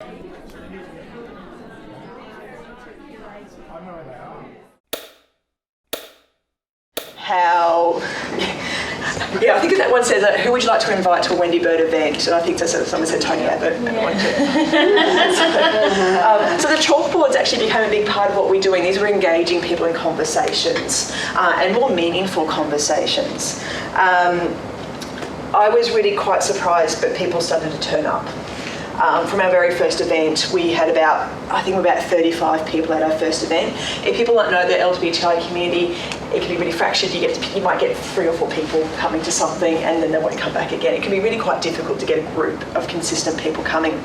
How... Yeah, I think that one says, who would you like to invite to a Wendybird event? And I think someone said Tony Abbott. So the chalkboards actually became a big part of what we're doing. These were engaging people in conversations and more meaningful conversations. I was really quite surprised, but people started to turn up. From our very first event, we had about 35 people at our first event. If people don't know the LGBTI community, it can be really fractured. You might get 3 or 4 people coming to something and then they won't come back again. It can be really quite difficult to get a group of consistent people coming.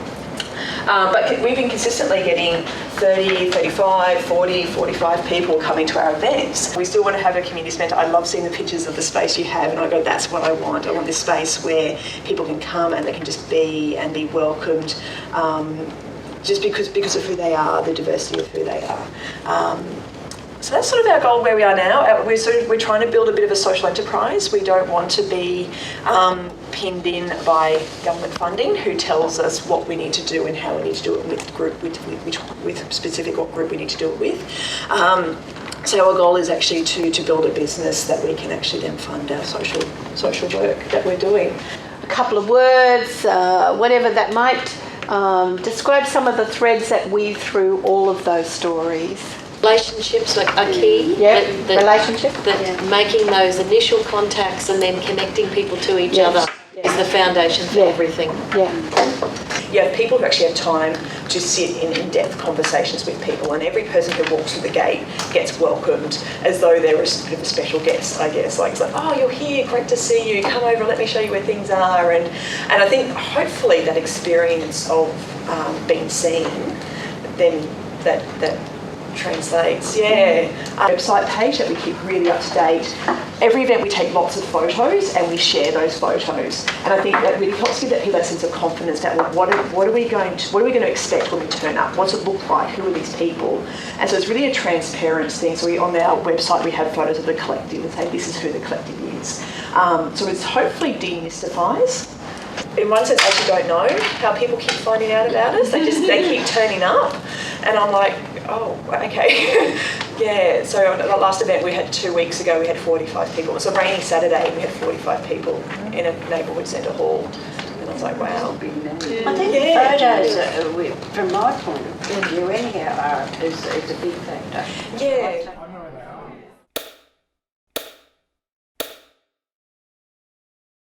But we've been consistently getting 30, 35, 40, 45 people coming to our events. We still want to have a community centre. I love seeing the pictures of the space you have and I go, that's what I want. I want this space where people can come and they can just be and be welcomed just because of who they are, the diversity of who they are. So that's sort of our goal where we are now. We're trying to build a bit of a social enterprise. We don't want to be pinned in by government funding who tells us what we need to do and how we need to do it with specific what group we need to do it with. So our goal is actually to build a business that we can actually then fund our social work that we're doing. A couple of words, whatever that might, describe some of the threads that weave through all of those stories. Relationships are key. Relationships. Making those initial contacts and then connecting people to each other is the foundation for everything. Yeah, people who actually have time to sit in in-depth conversations with people, and every person who walks through the gate gets welcomed as though they're a bit of a special guest, I guess. Like, it's like, oh, you're here, great to see you, come over, let me show you where things are. And I think hopefully that experience of being seen, then that translates. Our website page that we keep really up to date. Every event we take lots of photos and we share those photos, and I think that really helps give that people a sense of confidence that what are we going to expect when we turn up? What's it look like? Who are these people? And so it's really a transparent thing. So on our website we have photos of the collective and say this is who the collective is. So it's hopefully demystifies. In one sense, I actually don't know how people keep finding out about us. They keep turning up, and I'm like, oh, okay. Yeah, so on the last event we had 2 weeks ago, we had 45 people. It was a rainy Saturday, we had 45 people in a neighbourhood centre hall. And I was like, wow. I think photos, from my point of view anyhow, is a big factor. Yeah.